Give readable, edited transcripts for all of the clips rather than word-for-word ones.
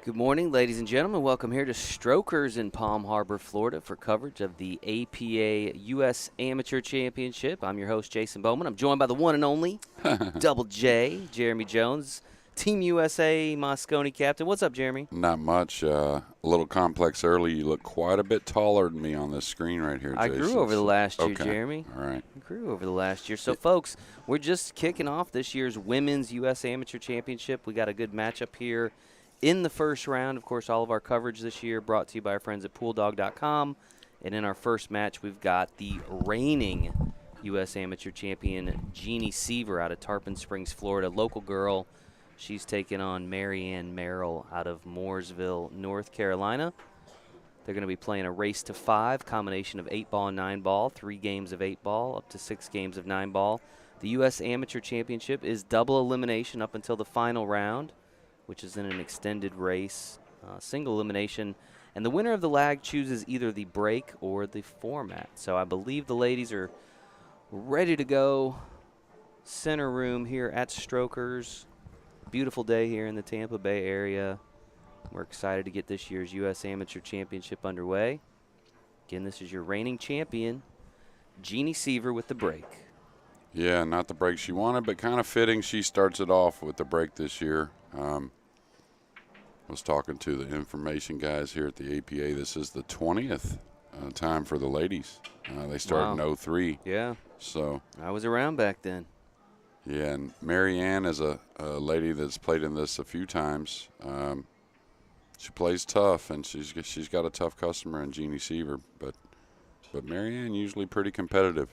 Good morning, ladies and gentlemen. Welcome here to Strokers in Palm Harbor, Florida for coverage of the APA U.S. Amateur Championship. I'm your host, Jason Bowman. I'm joined by the one and only Double J, Jeremy Jones, Team USA Moscone captain. What's up, Jeremy? Not much. A little complex early. You look quite a bit taller than me on this screen right here, I Jason. grew over the last year, Okay. Jeremy. All right. I grew over the last year. So, folks, we're just kicking off this year's Women's U.S. Amateur Championship. We got a good matchup here in the first round. Of course, all of our coverage this year brought to you by our friends at pooldog.com. And in our first match, we've got the reigning U.S. Amateur Champion, Jeannie Seaver, out of Tarpon Springs, Florida, local girl. She's taking on Marianne Merrill out of Mooresville, North Carolina. They're going to be playing a race to 5, combination of 8-ball and 9-ball, 3 games of 8-ball, up to 6 games of 9-ball. The U.S. Amateur Championship is double elimination up until the final round, which is in an extended race, single elimination. And the winner of the lag chooses either the break or the format. So I believe the ladies are ready to go. Center room here at Strokers. Beautiful day here in the Tampa Bay area. We're excited to get this year's U.S. Amateur Championship underway. Again, this is your reigning champion, Jeannie Seaver, with the break. Yeah, not the break she wanted, but kind of fitting. She starts it off with the break this year. Was talking to the information guys here at the APA. This is the 20th time for the ladies. They started in 03. Yeah. So I was around back then. Yeah, and Marianne is a lady that's played in this a few times. She plays tough, and she's got a tough customer in Jeannie Seaver, but Marianne usually pretty competitive.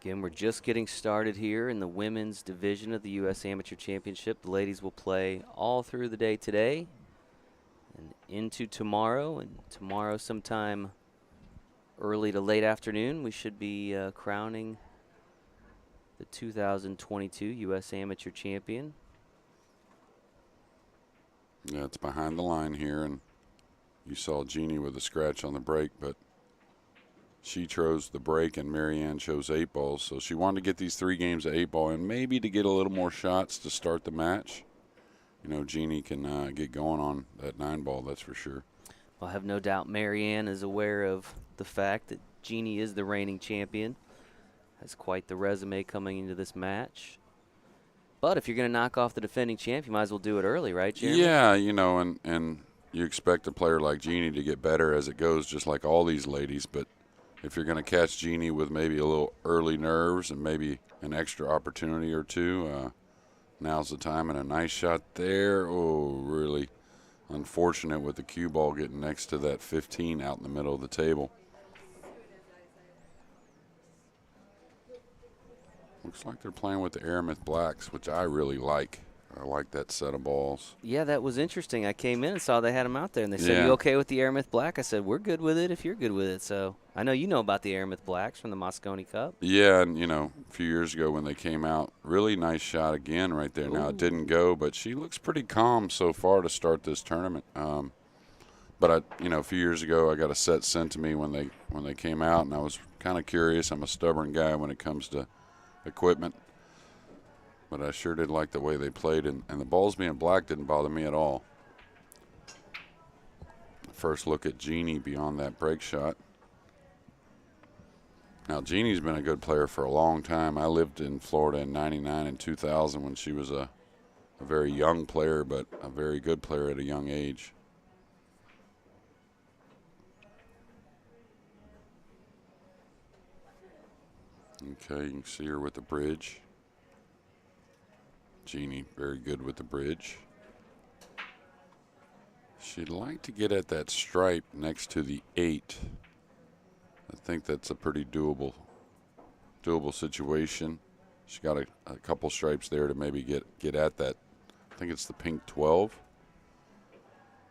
Again, we're just getting started here in the women's division of the U.S. Amateur Championship. The ladies will play all through the day today and into tomorrow. And tomorrow sometime early to late afternoon, we should be crowning the 2022 U.S. Amateur Champion. Yeah, it's behind the line here, and you saw Jeannie with a scratch on the break, but she chose the break and Marianne chose 8 balls. So she wanted to get these 3 games of 8 ball and maybe to get a little more shots to start the match. You know, Jeannie can get going on that 9 ball, that's for sure. Well, I have no doubt Marianne is aware of the fact that Jeannie is the reigning champion. Has quite the resume coming into this match. But if you're going to knock off the defending champ, you might as well do it early, right, Jeremy? Yeah, you know, and you expect a player like Jeannie to get better as it goes, just like all these ladies. But if you're going to catch Jeannie with maybe a little early nerves and maybe an extra opportunity or two, now's the time. And a nice shot there. Oh, really unfortunate with the cue ball getting next to that 15 out in the middle of the table. Looks like they're playing with the Aramith Blacks, which I really like. I like that set of balls. Yeah, that was interesting. I came in and saw they had them out there, and they said, "You okay with the Aramith Black?" I said, "We're good with it if you're good with it." So I know you know about the Aramith Blacks from the Moscone Cup. Yeah, and, you know, a few years ago when they came out, really nice shot again right there. Ooh. Now, it didn't go, but she looks pretty calm so far to start this tournament. But, a few years ago I got a set sent to me when they came out, and I was kind of curious. I'm a stubborn guy when it comes to equipment. But I sure did like the way they played, and the balls being black didn't bother me at all. First look at Jeannie beyond that break shot. Now, Jeannie's been a good player for a long time. I lived in Florida in '99 and 2000 when she was a very young player, but a very good player at a young age. Okay, you can see her with the bridge. Jeannie, very good with the bridge. She'd like to get at that stripe next to the 8. I think that's a pretty doable situation. She got a couple stripes there to maybe get at that. I think it's the pink 12.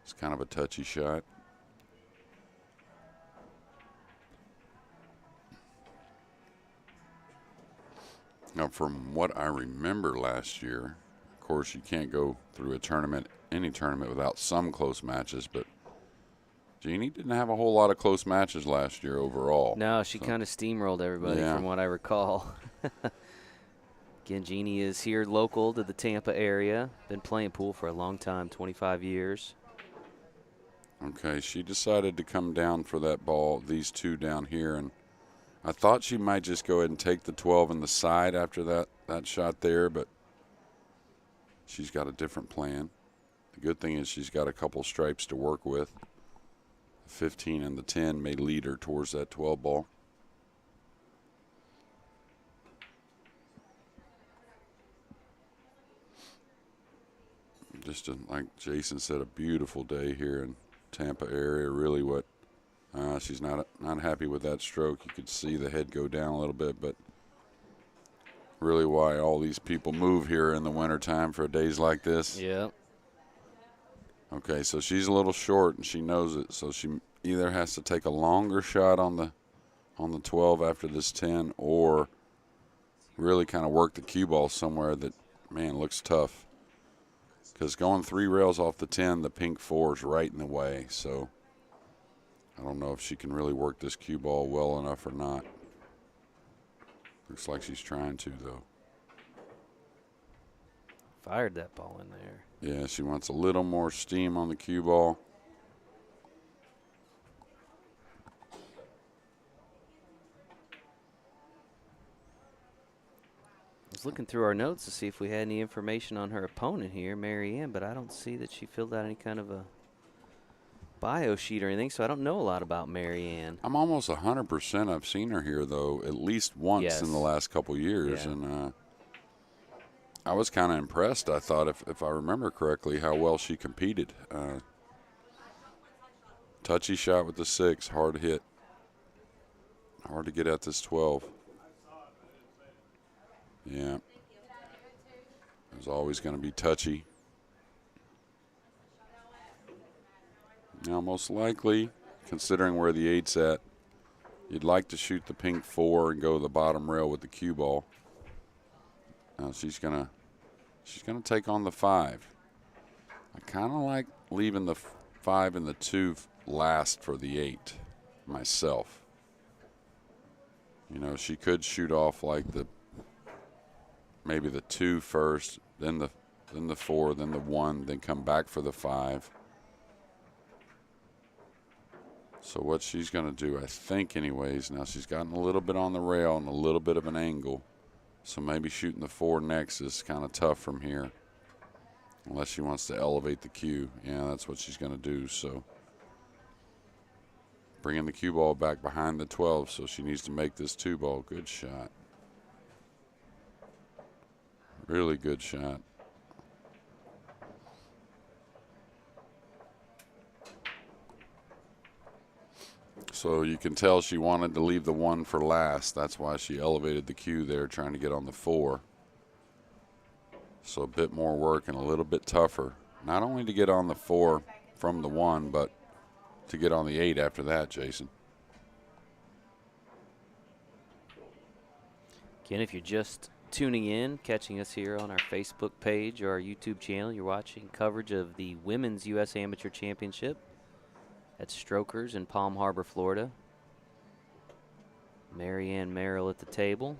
It's kind of a touchy shot. Now, from what I remember last year, of course, you can't go through any tournament without some close matches, but Jeannie didn't have a whole lot of close matches last year overall. No, she kind of steamrolled everybody from what I recall. Again, Jeannie is here local to the Tampa area. Been playing pool for a long time, 25 years. Okay, she decided to come down for that ball, these two down here, and I thought she might just go ahead and take the 12 in the side after that shot there, but she's got a different plan. The good thing is she's got a couple stripes to work with. The 15 and the 10 may lead her towards that 12 ball. Just like Jason said, a beautiful day here in Tampa area. Really what she's not happy with that stroke. You could see the head go down a little bit, but really why all these people move here in the wintertime for days like this. Yeah. Okay, so she's a little short, and she knows it. So she either has to take a longer shot on the 12 after this 10, or really kind of work the cue ball somewhere that, man, looks tough. Because going 3 rails off the 10, the pink 4 is right in the way. So I don't know if she can really work this cue ball well enough or not. Looks like she's trying to, though. Fired that ball in there. Yeah, she wants a little more steam on the cue ball. I was looking through our notes to see if we had any information on her opponent here, Marianne, but I don't see that she filled out any kind of a bio sheet or anything, so I don't know a lot about Marianne. I'm almost 100% I've seen her here, though, at least once in the last couple years. Yeah. And I was kind of impressed, I thought, if I remember correctly, how well she competed. Touchy shot with the 6, hard hit. Hard to get at this 12. Yeah. It was always going to be touchy. Now, most likely, considering where the 8's at, you'd like to shoot the pink 4 and go to the bottom rail with the cue ball. Now she's gonna take on the 5. I kind of like leaving the 5 and the 2 last for the 8 myself. You know, she could shoot off like maybe the 2 first, then the 4, then the 1, then come back for the 5. So what she's going to do, I think anyways, now she's gotten a little bit on the rail and a little bit of an angle. So maybe shooting the 4 next is kind of tough from here. Unless she wants to elevate the cue. Yeah, that's what she's going to do. So bringing the cue ball back behind the 12, so she needs to make this 2 ball. Good shot. Really good shot. So you can tell she wanted to leave the 1 for last. That's why she elevated the cue there, trying to get on the 4. So a bit more work and a little bit tougher. Not only to get on the 4 from the 1, but to get on the 8 after that, Jason. Again, if you're just tuning in, catching us here on our Facebook page or our YouTube channel, you're watching coverage of the Women's U.S. Amateur Championship at Strokers in Palm Harbor, Florida. Marianne Merrill at the table,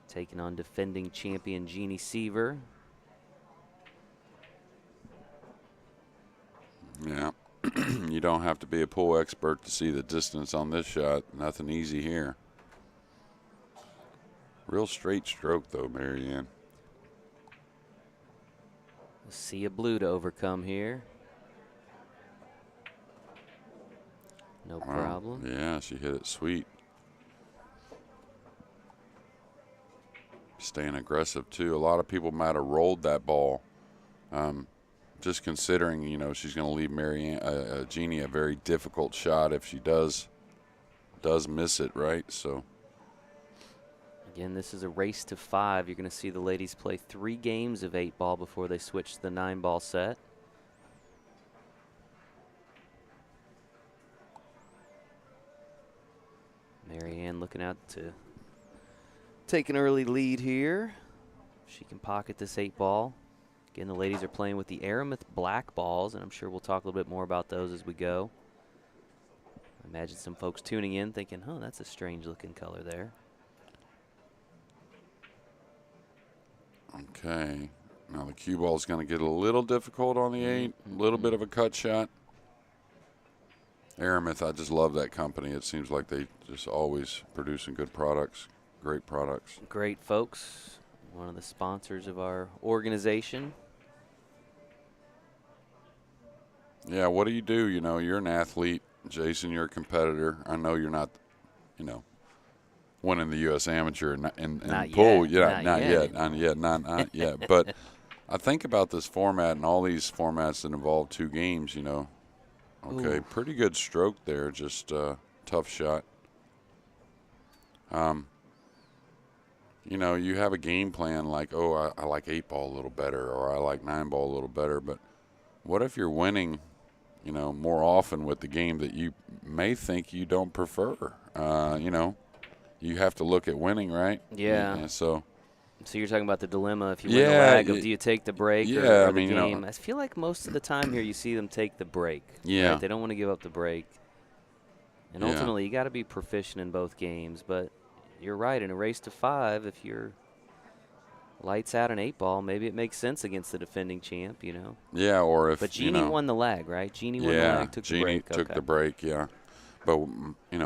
taking on defending champion Jeannie Seaver. Yeah, you don't have to be a pool expert to see the distance on this shot. Nothing easy here. Real straight stroke, though, Marianne. A sea of blue to overcome here. No problem. Yeah, she hit it sweet. Staying aggressive, too. A lot of people might have rolled that ball. Just considering, you know, she's going to leave Jeannie a very difficult shot if she does miss it, right? So again, this is a race to 5. You're going to see the ladies play 3 games of 8-ball before they switch to the 9-ball set. Marianne looking out to take an early lead here. She can pocket this 8-ball. Again, the ladies are playing with the Aramith black balls, and I'm sure we'll talk a little bit more about those as we go. I imagine some folks tuning in thinking, oh, that's a strange looking color there. Okay. Now the cue ball is going to get a little difficult on the 8. A little bit of a cut shot. Aramith, I just love that company. It seems like they just always producing good products, great products. Great folks. One of the sponsors of our organization. Yeah, what do? You know, you're an athlete. Jason, you're a competitor. I know you're not, winning the U.S. Amateur in Not pool. yet. Not yet. Not yet. But I think about this format and all these formats that involve 2 games, Okay, Ooh. pretty good stroke there. Just tough shot. You have a game plan like, oh, I like 8-ball a little better, or I like 9-ball a little better. But what if you're winning, more often with the game that you may think you don't prefer? You have to look at winning, right? Yeah. So you're talking about the dilemma if you win the lag of do you take the break or the game? I feel like most of the time here you see them take the break. Yeah. Right? They don't want to give up the break. And ultimately you got to be proficient in both games. But you're right, in a race to 5, if you're lights out an 8-ball, maybe it makes sense against the defending champ, Yeah, or if, But Jeannie won the lag, right? Jeannie won the lag, took the break. Jeannie took the break, yeah. But,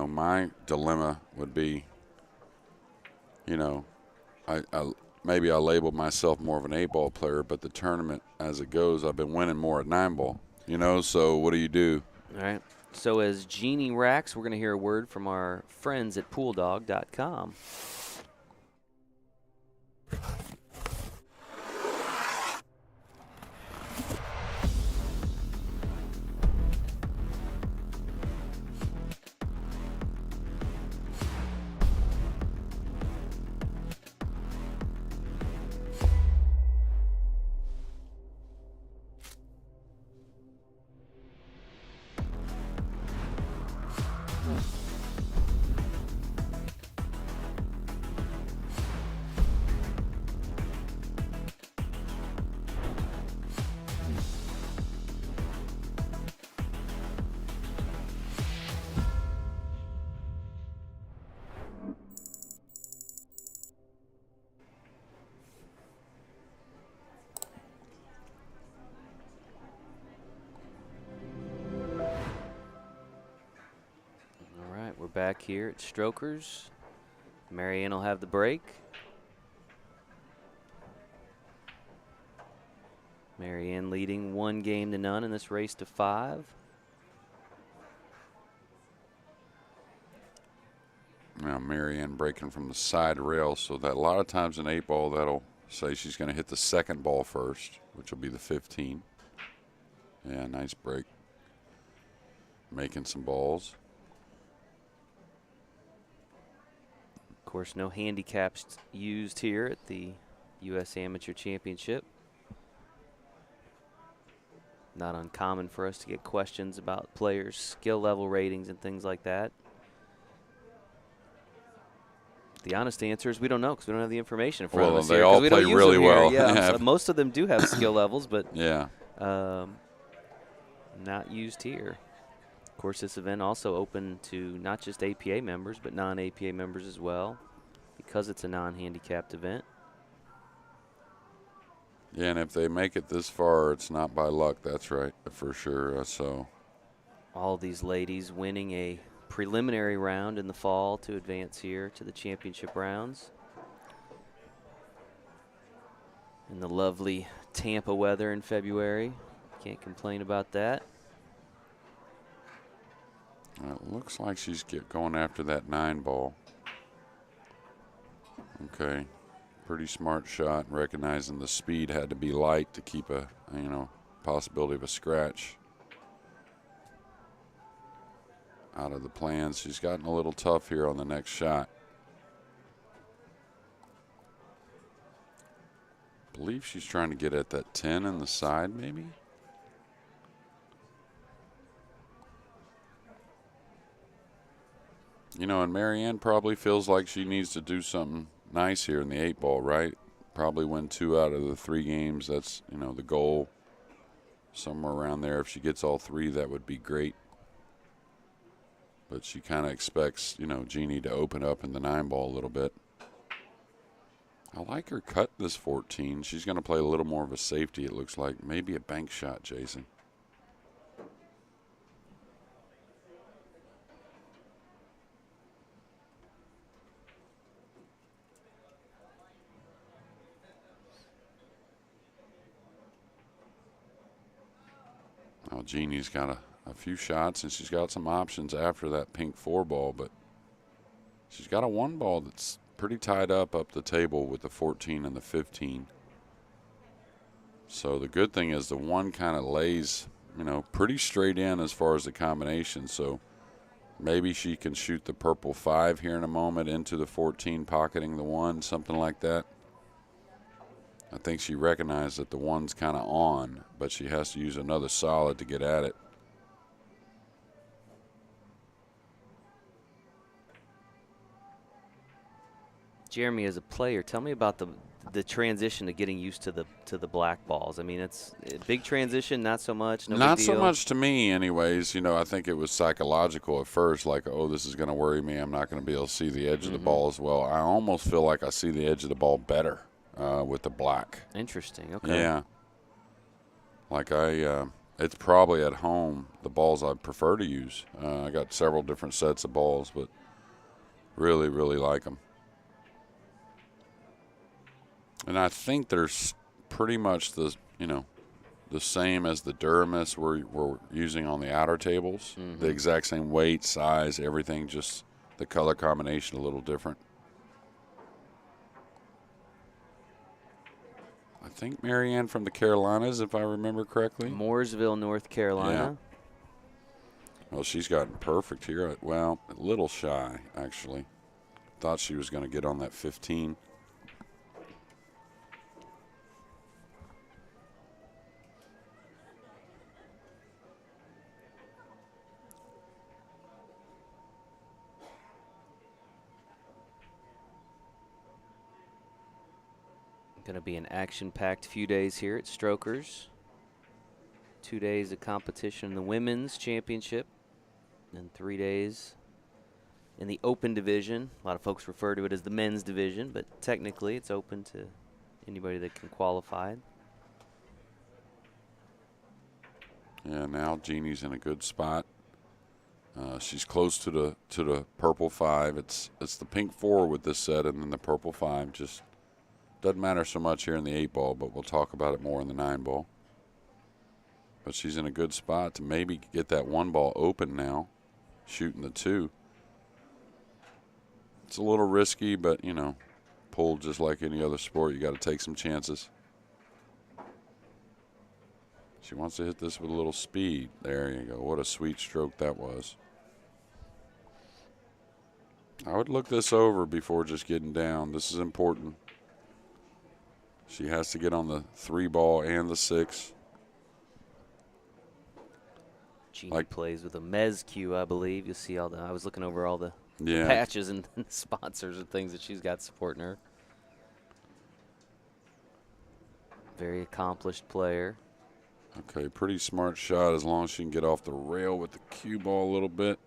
my dilemma would be, maybe I labeled myself more of an 8-ball player, but the tournament, as it goes, I've been winning more at 9-ball, so what do you do? All right. So as Jeannie racks, we're going to hear a word from our friends at pooldog.com. We're back here at Strokers. Marianne will have the break. Marianne leading 1-0 in this race to 5. Now Marianne breaking from the side rail, so that a lot of times in 8-ball that'll say she's going to hit the second ball first, which will be the 15. Yeah, nice break. Making some balls. Of course, no handicaps used here at the U.S. Amateur Championship. Not uncommon for us to get questions about players' skill level ratings and things like that. The honest answer is we don't know because we don't have the information in front of us. They all play really well. Yeah, so most of them do have skill levels, but yeah, not used here. Of course, this event also open to not just APA members, but non-APA members as well, because it's a non-handicapped event. Yeah, and if they make it this far, it's not by luck. That's right, for sure. So all these ladies winning a preliminary round in the fall to advance here to the championship rounds. In the lovely Tampa weather in February. Can't complain about that. It looks like she's going after that 9-ball. Okay. Pretty smart shot, recognizing the speed had to be light to keep a, possibility of a scratch out of the plans. She's gotten a little tough here on the next shot. I believe she's trying to get at that 10 in the side, maybe. And Marianne probably feels like she needs to do something nice here in the 8-ball, right? Probably win 2 out of the 3 games. That's, the goal. Somewhere around there. If she gets all 3, that would be great. But she kind of expects, Jeannie to open up in the 9-ball a little bit. I like her cut this 14. She's going to play a little more of a safety, it looks like. Maybe a bank shot, Jason. Now, Jeannie's got a few shots, and she's got some options after that pink 4 ball, but she's got a 1 ball that's pretty tied up the table with the 14 and the 15. So the good thing is the 1 kind of lays, pretty straight in as far as the combination. So maybe she can shoot the purple 5 here in a moment into the 14, pocketing the 1, something like that. I think she recognized that the 1's kind of on, but she has to use another solid to get at it. Jeremy, as a player, tell me about the transition to getting used to the black balls. I mean, it's a big transition, not so much. No Not big so deal. much to me, anyways. I think it was psychological at first, like, oh, this is going to worry me. I'm not going to be able to see the edge of the ball as well. I almost feel like I see the edge of the ball better with the black. Interesting. Okay. Yeah. Like it's probably at home the balls I prefer to use. I got several different sets of balls, but really, really like them. And I think there's pretty much the same as the Duramus we're using on the outer tables. The exact same weight, size, everything, just the color combination a little different. I think Marianne from the Carolinas, if I remember correctly. Mooresville, North Carolina. Yeah. Well, she's gotten perfect here. Well, a little shy, actually. Thought she was going to get on that 15. Going to be an action-packed few days here at Strokers. 2 days of competition in the women's championship, and 3 days in the open division. A lot of folks refer to it as the men's division, but technically it's open to anybody that can qualify. Yeah, now Jeannie's in a good spot. She's close to the purple 5. It's the pink 4 with this set, and then the purple 5 just doesn't matter so much here in the 8 ball, but we'll talk about it more in the 9 ball. But she's in a good spot to maybe get that 1 ball open now, shooting the 2. It's a little risky, but, pool just like any other sport, you got to take some chances. She wants to hit this with a little speed. There you go. What a sweet stroke that was. I would look this over before just getting down. This is important. She has to get on the 3 ball and the 6. Jeannie plays with a Mez cue, I believe. You'll see I was looking over all the patches and sponsors and things that she's got supporting her. Very accomplished player. Okay, pretty smart shot as long as she can get off the rail with the cue ball a little bit.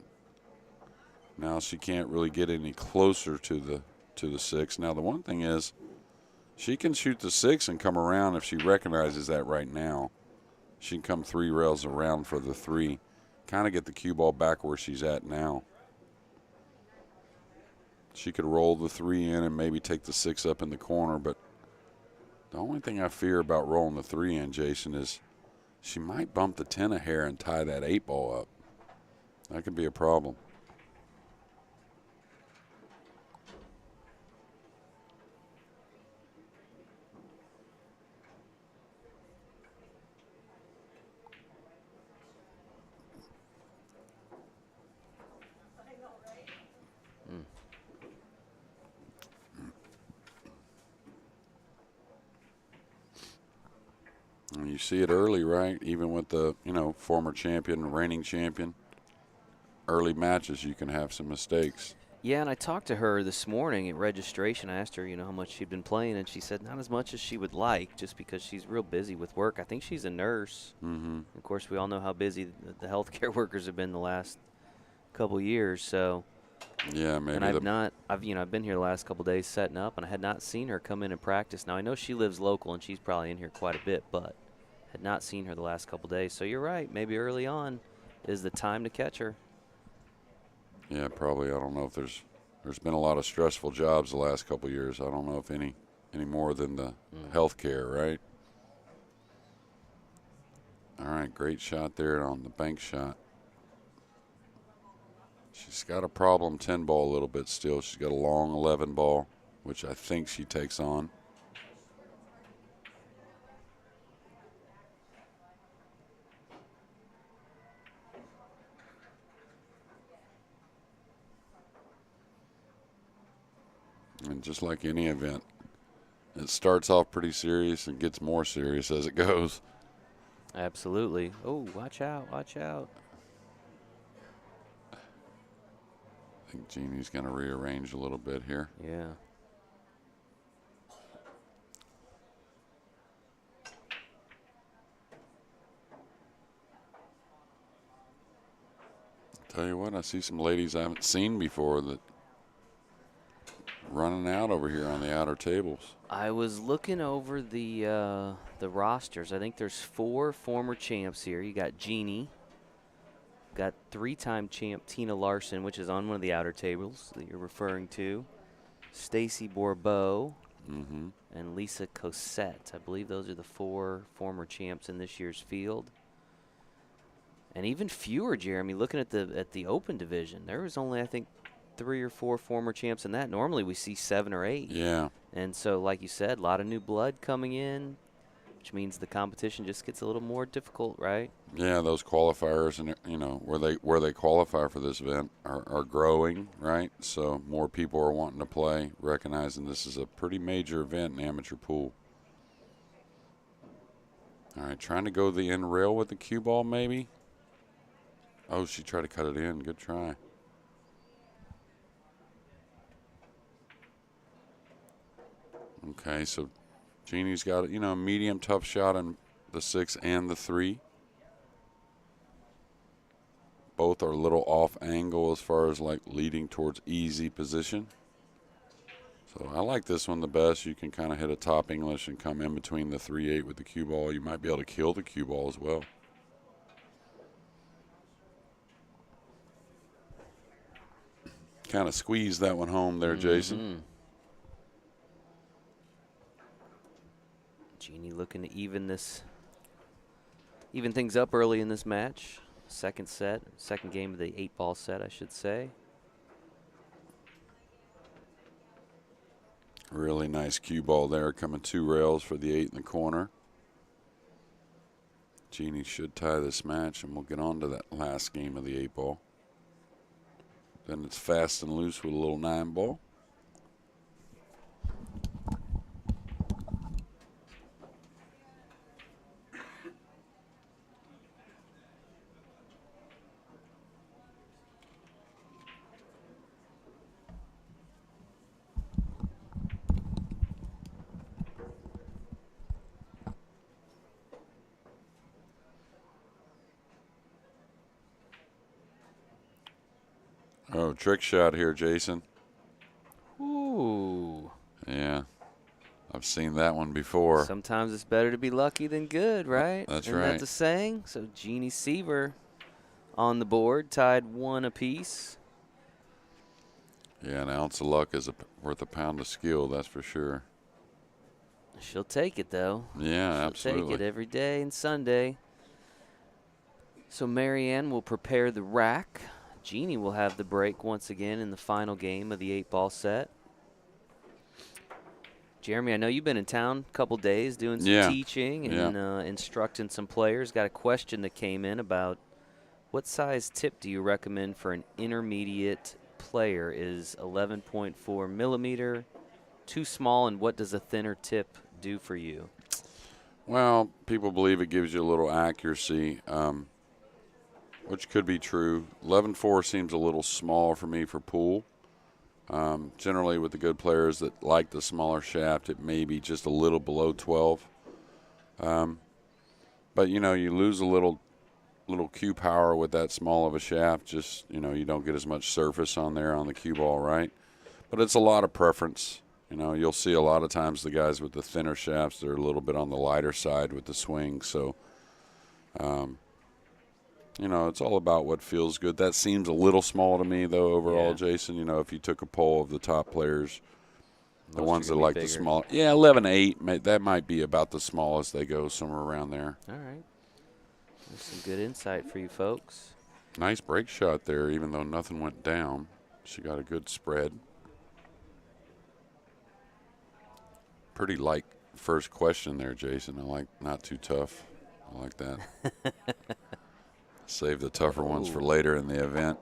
Now she can't really get any closer to the 6. Now the one thing is, she can shoot the 6 and come around if she recognizes that right now. She can come 3 rails around for the 3. Kind of get the cue ball back where she's at now. She could roll the 3 in and maybe take the 6 up in the corner, but the only thing I fear about rolling the 3 in, Jason, is she might bump the 10 a hair and tie that 8 ball up. That could be a problem. And you see it early, right? Even with the, former champion, reigning champion, early matches you can have some mistakes. Yeah, and I talked to her this morning at registration. I asked her, how much she'd been playing, and she said not as much as she would like, just because she's real busy with work. I think she's a nurse. Mm-hmm. Of course, we all know how busy the healthcare workers have been the last couple years. So Yeah, maybe. And I've been here the last couple days setting up, and I had not seen her come in and practice. Now I know she lives local, and she's probably in here quite a bit, but had not seen her the last couple days. So you're right. Maybe early on is the time to catch her. Yeah, probably. I don't know if there's been a lot of stressful jobs the last couple of years. I don't know if any more than the healthcare, right? All right, great shot there on the bank shot. She's got a problem 10 ball a little bit still. She's got a long 11 ball, which I think she takes on. And just like any event, it starts off pretty serious and gets more serious as it goes. Absolutely. Oh, watch out, watch out. I think Jeannie's going to rearrange a little bit here. Yeah. Tell you what, I see some ladies I haven't seen before that running out over here on the outer tables. I was looking over the rosters. I think there's 4 former champs here. You got Jeannie, got 3-time champ Tina Larson, which is on one of the outer tables that you're referring to. Stacy Bourbeau and Lisa Cosette. I believe those are the 4 former champs in this year's field. And even fewer, Jeremy, looking at the open division. There was only, I think, 3 or 4 former champs in that. Normally we see 7 or 8. Yeah. And so, like you said, a lot of new blood coming in, which means the competition just gets a little more difficult, right? Yeah, those qualifiers and where they qualify for this event are growing, right? So more people are wanting to play, recognizing this is a pretty major event in amateur pool. All right, trying to go the end rail with the cue ball, maybe. Oh, she tried to cut it in. Good try. Okay, so Jeannie's got a medium tough shot on the 6 and the 3. Both are a little off angle as far as like leading towards easy position. So I like this one the best. You can kind of hit a top English and come in between the 3-8 with the cue ball. You might be able to kill the cue ball as well. Kind of squeezed that one home there, Jason. Jeannie looking to even things up early in this match. Second game of the 8-ball set, I should say. Really nice cue ball there, coming 2 rails for the 8 in the corner. Jeannie should tie this match, and we'll get on to that last game of the 8-ball. Then it's fast and loose with a little 9-ball. Oh, trick shot here, Jason. Ooh. Yeah, I've seen that one before. Sometimes it's better to be lucky than good, right? That's Isn't right. that the saying? So Jeannie Seaver on the board, tied 1 apiece. Yeah, an ounce of luck is worth a pound of skill, that's for sure. She'll take it, though. Yeah, She'll absolutely. take it every day and Sunday. So Marianne will prepare the rack. Jeannie will have the break once again in the final game of the 8-ball set. Jeremy, I know you've been in town a couple days doing some teaching and instructing some players. Got a question that came in about what size tip do you recommend for an intermediate player? Is 11.4 millimeter too small, and what does a thinner tip do for you? Well, people believe it gives you a little accuracy, which could be true. 11.4 seems a little small for me for pool. Generally, with the good players that like the smaller shaft, it may be just a little below 12. But, you lose a little little cue power with that small of a shaft. Just, you don't get as much surface on there on the cue ball, right? But it's a lot of preference. You'll see a lot of times the guys with the thinner shafts, they're a little bit on the lighter side with the swing. So, it's all about what feels good. That seems a little small to me, though, overall, Jason. If you took a poll of the top players, the ones that like the small, 11-8, that might be about the smallest they go, somewhere around there. All right. There's some good insight for you folks. Nice break shot there, even though nothing went down. She got a good spread. Pretty light first question there, Jason. I like not too tough. I like that. Save the tougher ones for later in the event.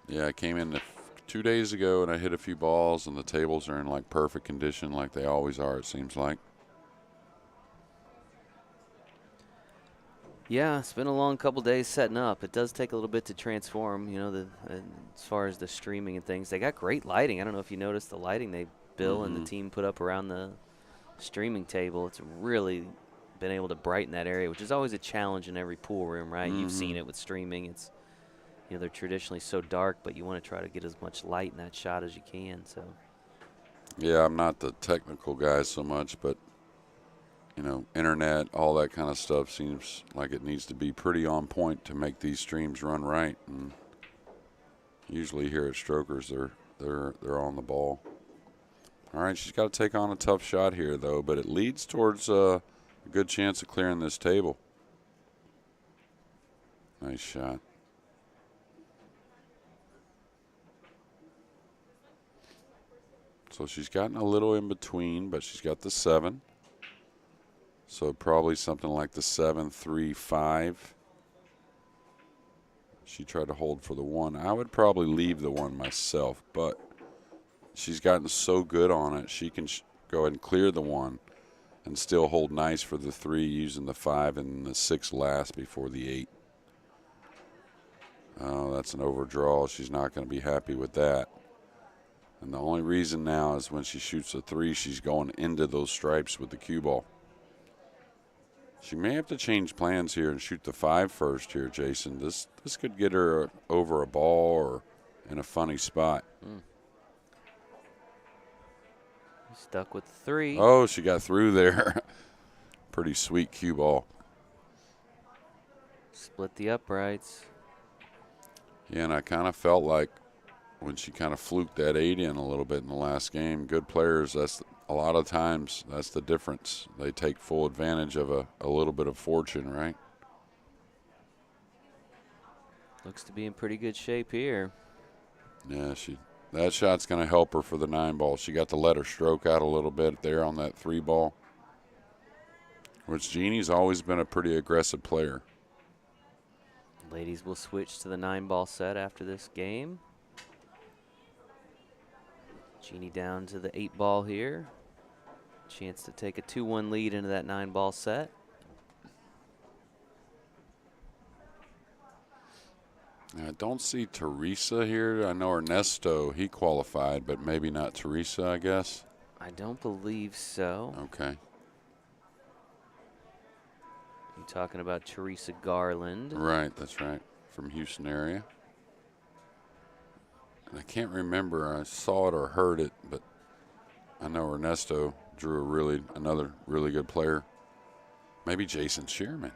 Yeah, I came in 2 days ago and I hit a few balls, and the tables are in like perfect condition, like they always are, it seems like. Yeah, it's been a long couple days setting up. It does take a little bit to transform, as far as the streaming and things. They got great lighting. I don't know if you noticed the lighting Bill and the team put up around the streaming table. It's really been able to brighten that area, which is always a challenge in every pool room, right? You've seen it with streaming. It's, they're traditionally so dark, but you want to try to get as much light in that shot as you can. So. Yeah, I'm not the technical guy so much, but internet, all that kind of stuff seems like it needs to be pretty on point to make these streams run right. And usually here at Strokers, they're on the ball. All right, she's got to take on a tough shot here, though, but it leads towards a good chance of clearing this table. Nice shot. So she's gotten a little in between, but she's got the 7. So probably something like the 7-3-5. She tried to hold for the 1. I would probably leave the 1 myself, but she's gotten so good on it, she can go ahead and clear the 1 and still hold nice for the 3 using the 5 and the 6 last before the 8. Oh, that's an overdraw. She's not going to be happy with that. And the only reason now is when she shoots a 3, she's going into those stripes with the cue ball. She may have to change plans here and shoot the 5 first here, Jason. This could get her over a ball or in a funny spot. Stuck with 3. Oh, she got through there. Pretty sweet cue ball. Split the uprights. Yeah, and I kind of felt like when she kind of fluked that 8 in a little bit in the last game, good players, a lot of times that's the difference. They take full advantage of a little bit of fortune, right? Looks to be in pretty good shape here. Yeah, that shot's going to help her for the 9 ball. She got to let her stroke out a little bit there on that 3 ball, which Jeannie's always been a pretty aggressive player. Ladies will switch to the 9 ball set after this game. Jeannie down to the 8 ball here. Chance to take a 2-1 lead into that 9 ball set. I don't see Teresa here. I know Ernesto, he qualified, but maybe not Teresa, I guess. I don't believe so. Okay. You're talking about Teresa Garland. Right, that's right, from Houston area. And I can't remember, I saw it or heard it, but I know Ernesto drew another really good player. Maybe Jason Shearman.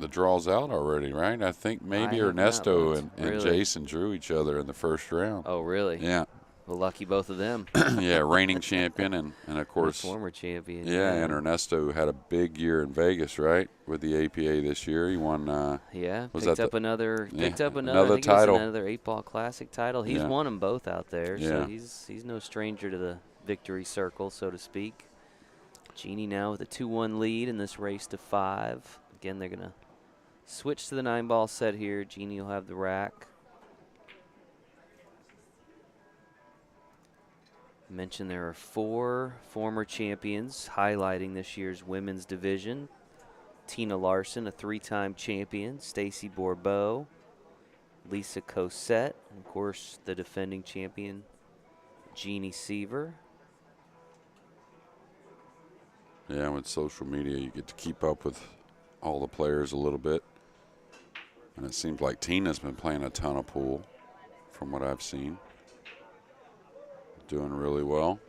The draw's out already, right? I think maybe Ernesto and Jason drew each other in the first round. Oh, really? Yeah. Well, lucky both of them. Yeah, reigning champion and of course. Former champion. Yeah, and Ernesto had a big year in Vegas, right? With the APA this year. He won. Picked up another title. Another 8-ball classic title. He's won them both out there, so he's no stranger to the victory circle, so to speak. Jeannie now with a 2-1 lead in this race to 5. Again, they're going to switch to the 9-ball set here. Jeannie will have the rack. Mentioned there are 4 former champions highlighting this year's women's division. Tina Larson, a 3-time champion. Stacy Bourbeau. Lisa Cosette. And, of course, the defending champion, Jeannie Seaver. Yeah, with social media, you get to keep up with all the players a little bit. And it seems like Tina's been playing a ton of pool from what I've seen. Doing really well.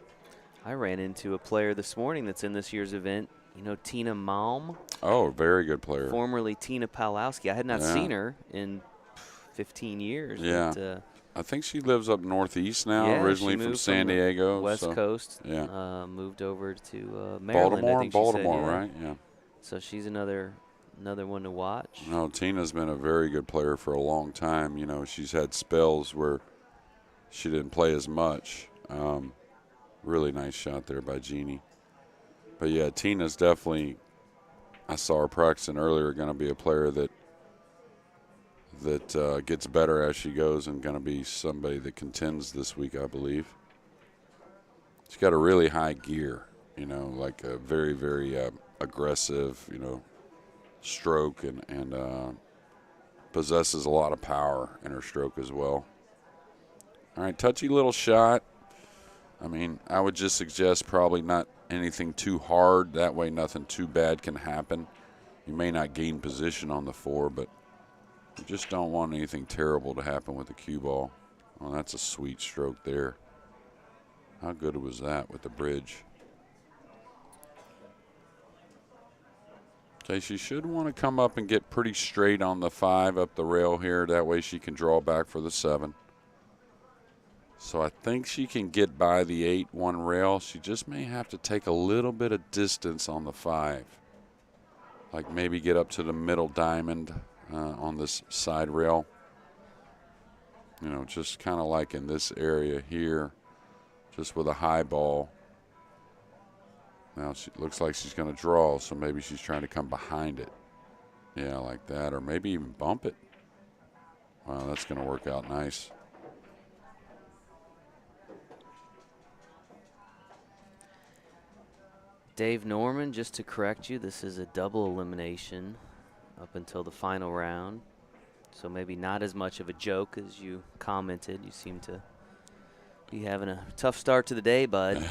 I ran into a player this morning that's in this year's event. You know, Tina Malm. Oh, very good player. Formerly Tina Palowski. I had not seen her in 15 years. Yeah. But, I think she lives up northeast now, yeah, originally she from moved San the Diego. West Coast. Yeah. Moved over to Maryland, I think Baltimore, she said, yeah. right? Yeah. So she's another one to watch. No, Tina's been a very good player for a long time. You know, she's had spells where she didn't play as much. Really nice shot there by Jeannie. But, yeah, Tina's definitely, I saw her practicing earlier, going to be a player that gets better as she goes and going to be somebody that contends this week, I believe. She's got a really high gear, you know, like a very, very aggressive, you know, stroke and possesses a lot of power in her stroke as well. All right, touchy little shot. I mean, I would just suggest probably not anything too hard. That way nothing too bad can happen. You may not gain position on the 4, but you just don't want anything terrible to happen with the cue ball. Well, that's a sweet stroke there. How good was that with the bridge? Okay, she should want to come up and get pretty straight on the 5 up the rail here. That way she can draw back for the 7. So I think she can get by the 8-1 rail. She just may have to take a little bit of distance on the 5. Like maybe get up to the middle diamond on this side rail. You know, just kind of like in this area here, just with a high ball. Now she looks like she's going to draw, so maybe she's trying to come behind it. Yeah, like that, or maybe even bump it. Wow, that's going to work out nice. Dave Norman, just to correct you, this is a double elimination up until the final round. So maybe not as much of a joke as you commented. You seem to be having a tough start to the day, bud.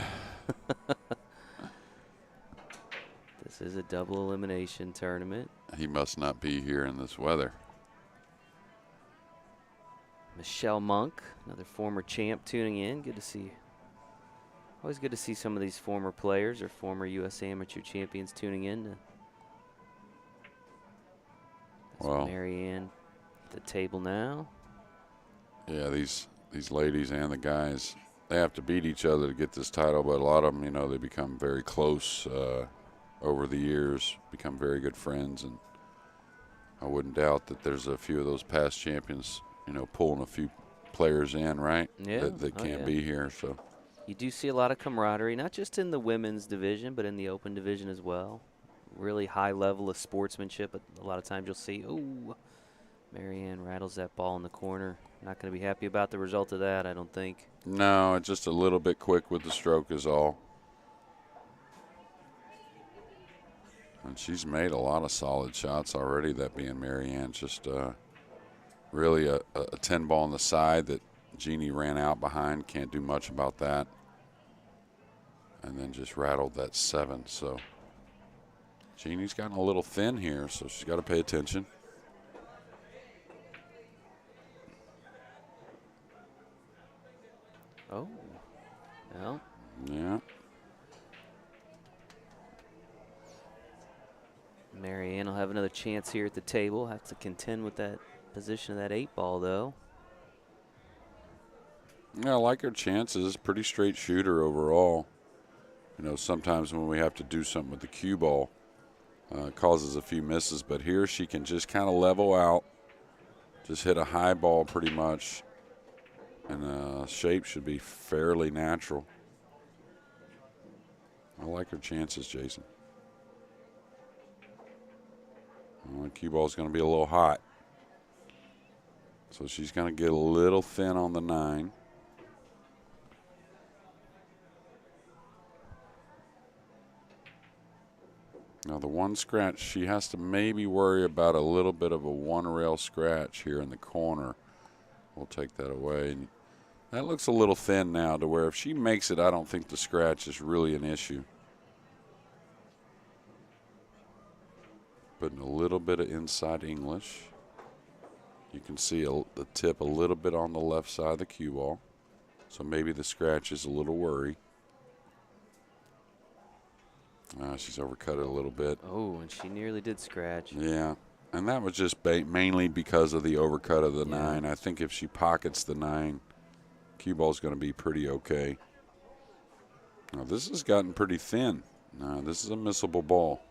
This is a double elimination tournament. He must not be here in this weather. Michelle Monk, another former champ, tuning in. Good to see. Always good to see some of these former players or former U.S. amateur champions tuning in. Well, Marianne at the table now. Yeah, these ladies and the guys, they have to beat each other to get this title, but a lot of them, you know, they become very close over the years, become very good friends, and I wouldn't doubt that there's a few of those past champions, you know, pulling a few players in, right? Yeah. That can't be here, so. You do see a lot of camaraderie, not just in the women's division, but in the open division as well. Really high level of sportsmanship. But a lot of times you'll see, oh, Marianne rattles that ball in the corner. Not going to be happy about the result of that, I don't think. No, it's just a little bit quick with the stroke is all. And she's made a lot of solid shots already, that being Marianne. Just really a 10 ball on the side that Jeannie ran out behind. Can't do much about that. And then just rattled that 7. So Jeannie's gotten a little thin here, so she's got to pay attention. Oh, well. Yeah. Marianne will have another chance here at the table. Have to contend with that position of that 8 ball, though. Yeah, I like her chances. Pretty straight shooter overall. You know, sometimes when we have to do something with the cue ball, causes a few misses. But here she can just kind of level out, just hit a high ball pretty much, and shape should be fairly natural. I like her chances, Jason. Well, the cue ball's going to be a little hot. So she's going to get a little thin on the 9. Now the 1 scratch, she has to maybe worry about a little bit of a 1 rail scratch here in the corner. We'll take that away. And that looks a little thin now to where if she makes it, I don't think the scratch is really an issue. Putting a little bit of inside English. You can see the tip a little bit on the left side of the cue ball. So maybe the scratch is a little worry. She's overcut it a little bit. Oh, and she nearly did scratch. Yeah, and that was just mainly because of the overcut of the 9. I think if she pockets the 9, cue ball's going to be pretty okay. Now, this has gotten pretty thin. This is a missable ball.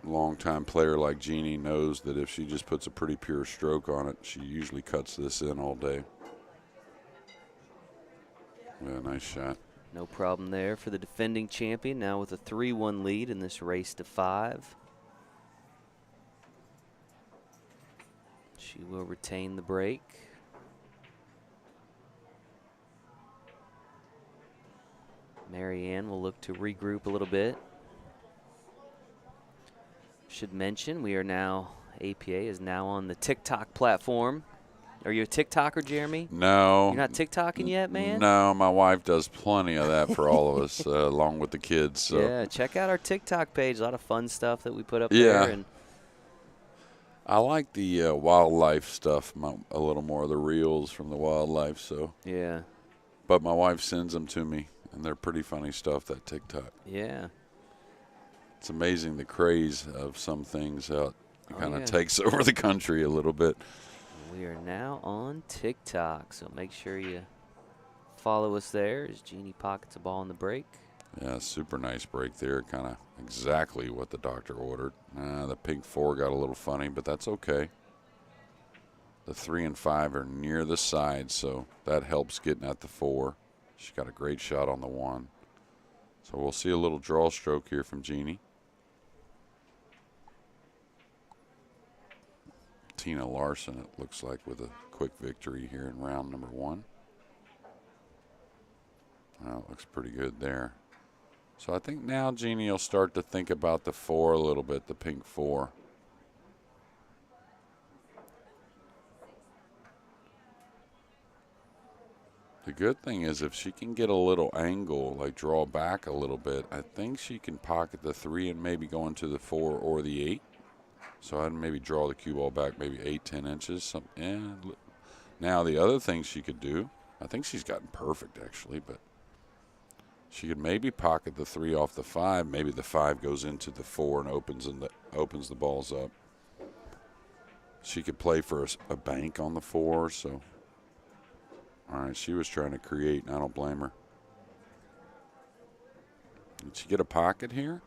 Longtime player like Jeannie knows that if she just puts a pretty pure stroke on it, she usually cuts this in all day. Yeah, nice shot. No problem there for the defending champion, now with a 3-1 lead in this race to 5. She will retain the break. Marianne will look to regroup a little bit. Should mention we are now, APA is now on the TikTok platform. Are you a TikToker, Jeremy? No. You're not TikToking yet, man? No, my wife does plenty of that for all of us, along with the kids. So. Yeah, check out our TikTok page. A lot of fun stuff that we put up there. And I like the wildlife stuff, a little more of the reels from the wildlife. So. Yeah. But my wife sends them to me, and they're pretty funny stuff, that TikTok. Yeah. It's amazing the craze of some things. It kind of takes over the country a little bit. We are now on TikTok, so make sure you follow us there as Jeannie pockets a ball in the break. Yeah, super nice break there. Kind of exactly what the doctor ordered. The pink 4 got a little funny, but that's okay. The 3 and 5 are near the side, so that helps getting at the 4. She got a great shot on the 1. So we'll see a little draw stroke here from Jeannie. Tina Larson, it looks like, with a quick victory here in round number 1. It looks pretty good there. So I think now Jeannie will start to think about the 4 a little bit, the pink 4. The good thing is if she can get a little angle, like draw back a little bit, I think she can pocket the 3 and maybe go into the 4 or the 8. So I'd maybe draw the cue ball back maybe 8-10 inches. Now the other thing she could do, I think she's gotten perfect actually, but she could maybe pocket the 3 off the 5. Maybe the 5 goes into the 4 and opens the balls up. She could play for a bank on the 4. So, all right, she was trying to create, and I don't blame her. Did she get a pocket here?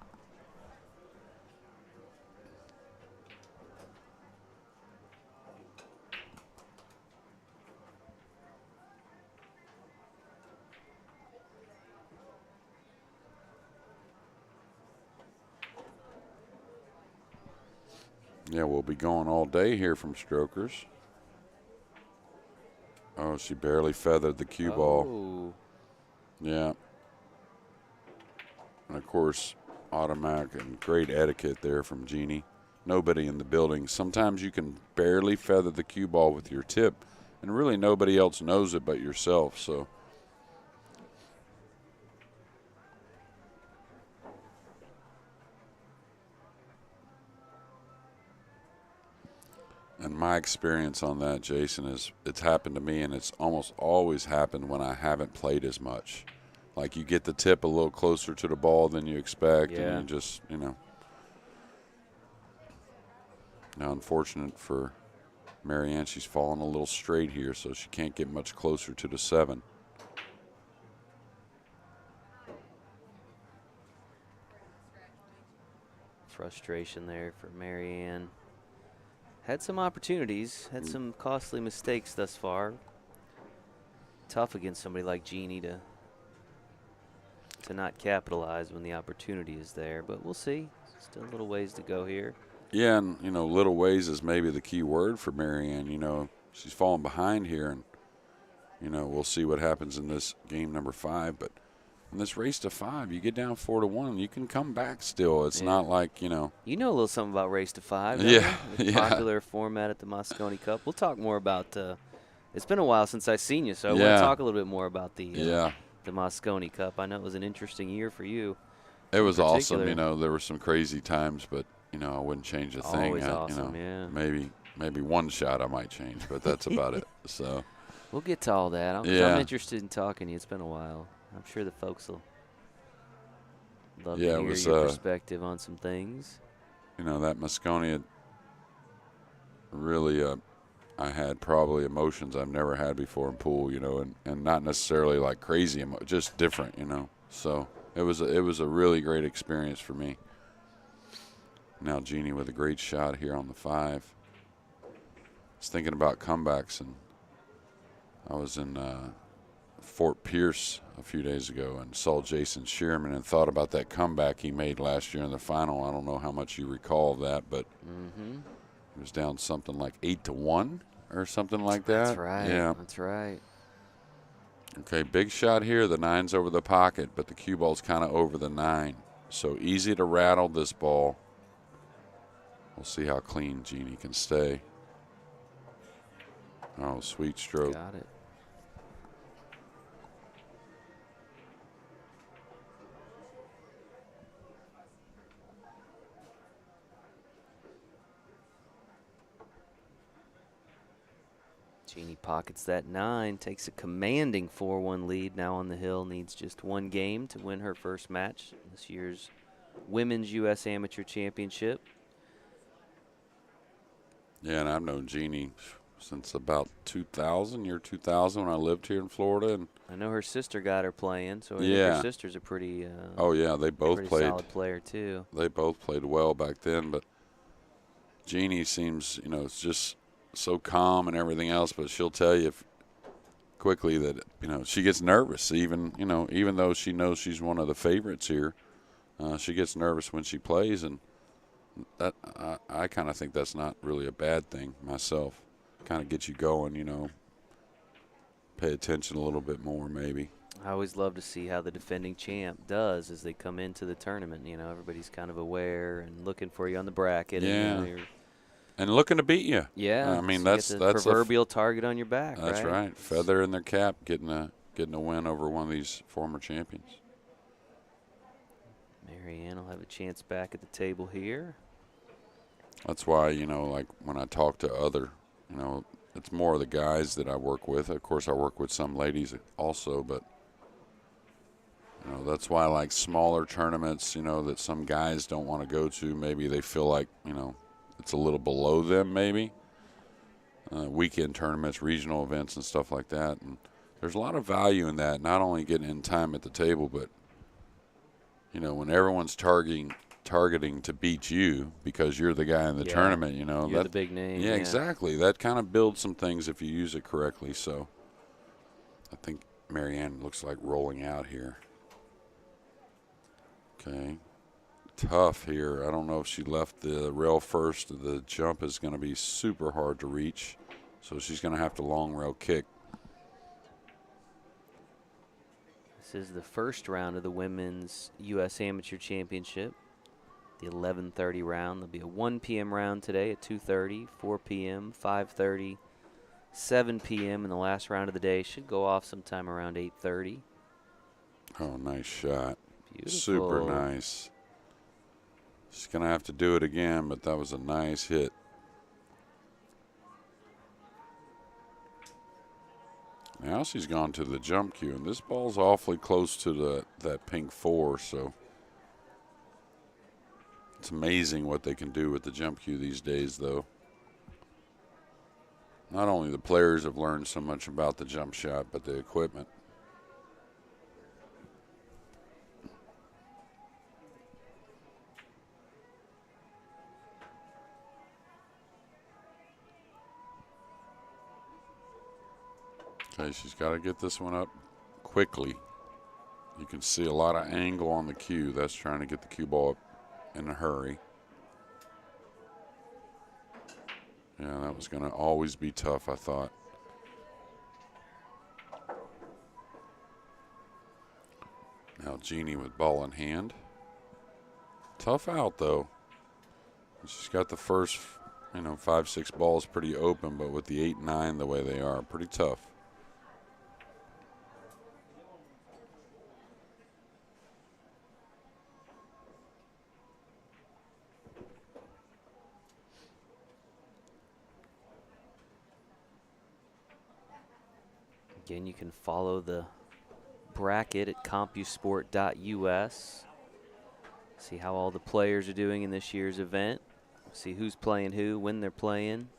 Yeah, we'll be going all day here from strokers. Oh, she barely feathered the cue ball. Yeah. And, of course, automatic and great etiquette there from Jeannie. Nobody in the building. Sometimes you can barely feather the cue ball with your tip, and really nobody else knows it but yourself. So. And my experience on that, Jason, is it's happened to me, and it's almost always happened when I haven't played as much. Like you get the tip a little closer to the ball than you expect, and you just, Now, unfortunate for Marianne, she's fallen a little straight here, so she can't get much closer to the 7. Frustration there for Marianne. Had some opportunities, had some costly mistakes thus far. Tough against somebody like Jeannie to not capitalize when the opportunity is there, but we'll see. Still a little ways to go here. Yeah, and, little ways is maybe the key word for Marianne. She's falling behind here, and, we'll see what happens in this game number 5, but in this race to 5, you get down 4-1, you can come back still. It's not like, You know a little something about race to 5. Yeah. The popular format at the Moscone Cup. We'll talk more about it's been a while since I've seen you, so I want to talk a little bit more about the Moscone Cup. I know it was an interesting year for you. It was awesome. particular. You know, there were some crazy times, but you know, I wouldn't change a thing. Always awesome, you know, yeah. maybe one shot I might change, but that's about it. So We'll get to all that. I'm yeah, interested in talking to you. It's been a while. I'm sure the folks will love yeah, to it hear was. your perspective on some things. You know, that Moscone really. I had probably emotions I've never had before in pool. You know, and not necessarily like crazy, just different. You know, so it was a really great experience for me. Now Jeannie with a great shot here on the 5. I was thinking about comebacks, and I was in Fort Pierce a few days ago and saw Jason Shearman and thought about that comeback he made last year in the final. I don't know how much you recall of that, but he was down something like 8-1 or something like that. That's right. Yeah. That's right. Okay, big shot here. The 9's over the pocket, but the cue ball's kind of over the 9. So easy to rattle this ball. We'll see how clean Jeannie can stay. Oh, sweet stroke. Got it. Jeannie pockets that 9, takes a commanding 4-1 lead now on the hill, needs just one game to win her first match in this year's Women's U.S. Amateur Championship. Yeah, and I've known Jeannie since about 2000, year 2000, when I lived here in Florida. And I know her sister got her playing, so I think yeah, her sister's a pretty oh yeah, they both pretty played. solid player too. They both played well back then, but Jeannie seems, you know, it's just so calm and everything else. But she'll tell you quickly that, you know, she gets nervous. Even, you know, even though she knows she's one of the favorites here, she gets nervous when she plays, and that I kind of think that's not really a bad thing myself. Kind of gets you going, you know. Pay attention a little bit more, maybe. I always love to see how the defending champ does as they come into the tournament. You know, everybody's kind of aware and looking for you on the bracket. Yeah. And, And looking to beat you. yeah. I mean, so you that's get the that's proverbial target on your back. that's right. Feather in their cap, getting a win over one of these former champions. Marianne will have a chance back at the table here. That's why, you know, like when I talk to other, you know, it's more of the guys that I work with. Of course, I work with some ladies also, but, you know, that's why I like smaller tournaments, you know, that some guys don't want to go to. Maybe they feel like, you know, it's a little below them maybe. Weekend tournaments, regional events and stuff like that. And there's a lot of value in that, not only getting in time at the table, but, you know, when everyone's targeting to beat you because you're the guy in the tournament, you know. You're the big name. Yeah, exactly. That kind of builds some things if you use it correctly. So I think Marianne looks like rolling out here. Okay. Tough here. I don't know if she left the rail first. The jump is going to be super hard to reach, so she's going to have to long rail kick. This is the first round of the Women's U.S. Amateur Championship. The 11:30 round. There'll be a 1 p.m. round today at 2:30, 4 p.m., 5:30, 7 p.m. And the last round of the day should go off sometime around 8:30. Oh, nice shot. Beautiful. Super nice. She's going to have to do it again, but that was a nice hit. Now she's gone to the jump cue, and this ball's awfully close to that pink 4, so it's amazing what they can do with the jump cue these days, though. Not only the players have learned so much about the jump shot, but the equipment. Okay, she's got to get this one up quickly. You can see a lot of angle on the cue. That's trying to get the cue ball up in a hurry. Yeah, that was going to always be tough, I thought. Now Jeannie with ball in hand. Tough out, though. She's got the first, 5, 6 balls pretty open, but with the 8, 9 the way they are, pretty tough. Again, you can follow the bracket at compusport.us. See how all the players are doing in this year's event. See who's playing who, when they're playing.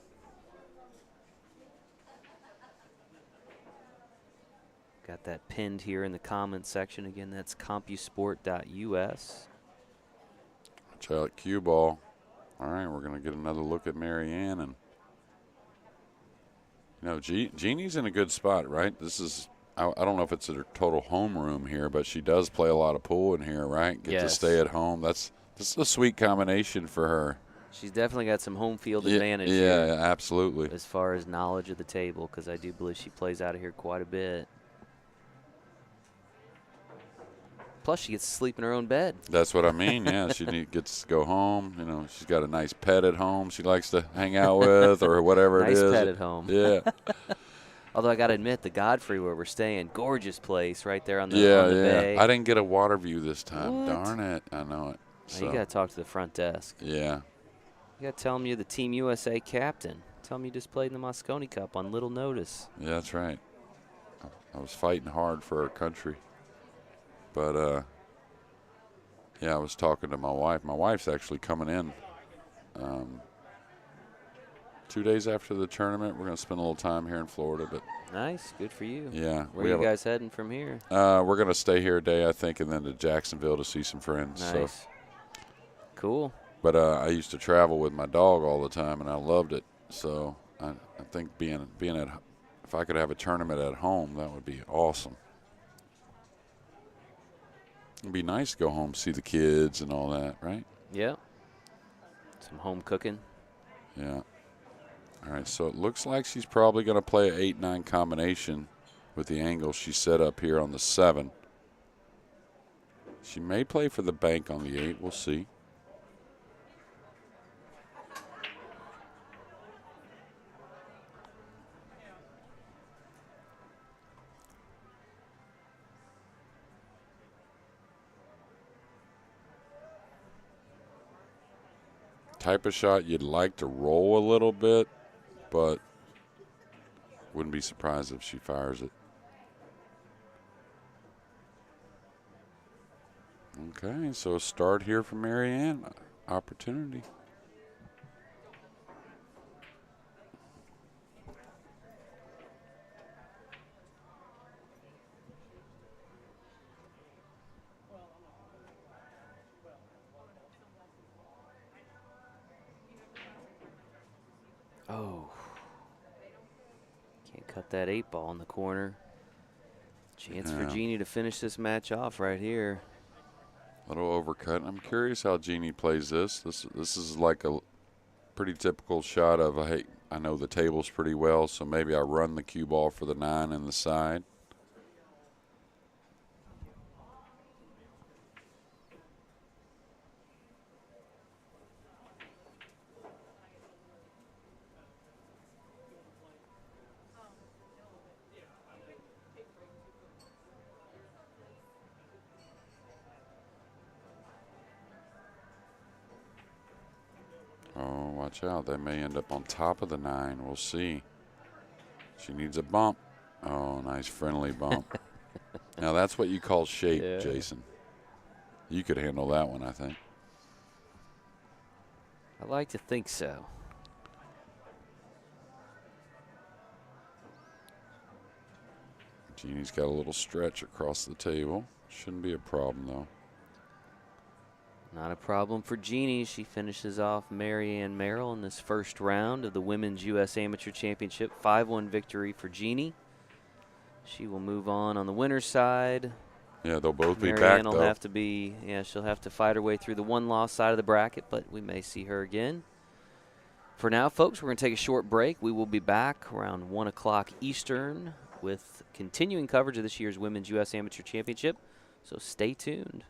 Got that pinned here in the comments section. Again, that's compusport.us. Watch out, cue ball. All right, we're going to get another look at Marianne. And, you know, Jeannie's in a good spot, right? This is, I don't know if it's her total homeroom here, but she does play a lot of pool in here, right? Get to stay at home. This is a sweet combination for her. She's definitely got some home field advantage here. here. Yeah, absolutely. As far as knowledge of the table, because I do believe she plays out of here quite a bit. Plus, she gets to sleep in her own bed. That's what I mean, yeah. She gets to go home. You know, she's got a nice pet at home she likes to hang out with or whatever it is. Nice pet at home. Yeah. Although I got to admit, the Godfrey where we're staying, gorgeous place right there on the, on the bay. I didn't get a water view this time. What? Darn it. I know it. So. You got to talk to the front desk. Yeah. You got to tell them you're the Team USA captain. Tell them you just played in the Moscone Cup on little notice. Yeah, that's right. I was fighting hard for our country. But, yeah, I was talking to my wife. My wife's actually coming in 2 days after the tournament. We're going to spend a little time here in Florida. But nice. Good for you. Yeah. Where are you guys heading from here? We're going to stay here a day, I think, and then to Jacksonville to see some friends. Nice. So. Cool. But I used to travel with my dog all the time, and I loved it. So I think being at, if I could have a tournament at home, that would be awesome. It'd be nice to go home, see the kids and all that, right? Yeah. Some home cooking. Yeah. All right, so it looks like she's probably going to play an 8-9 combination with the angle she set up here on the 7. She may play for the bank on the 8. We'll see. Type of shot you'd like to roll a little bit, but wouldn't be surprised if she fires it. Okay, so a start here for Marianne. Opportunity. Oh. Can't cut that 8 ball in the corner. Chance for Jeannie to finish this match off right here. Little overcut. I'm curious how Jeannie plays this. This is like a pretty typical shot of, hey, I know the tables pretty well, so maybe I run the cue ball for the 9 in the side. Oh, watch out. They may end up on top of the 9. We'll see. She needs a bump. Oh, nice friendly bump. Now, that's what you call shape, Jason. You could handle that one, I think. I like to think so. Jeannie's got a little stretch across the table. Shouldn't be a problem, though. Not a problem for Jeannie. She finishes off Marianne Merrill in this first round of the Women's U.S. Amateur Championship. 5-1 victory for Jeannie. She will move on the winner's side. Yeah, they'll both be back, Marianne will though. have to be, she'll have to fight her way through the one-loss side of the bracket, but we may see her again. For now, folks, we're going to take a short break. We will be back around 1 o'clock Eastern with continuing coverage of this year's Women's U.S. Amateur Championship, so stay tuned.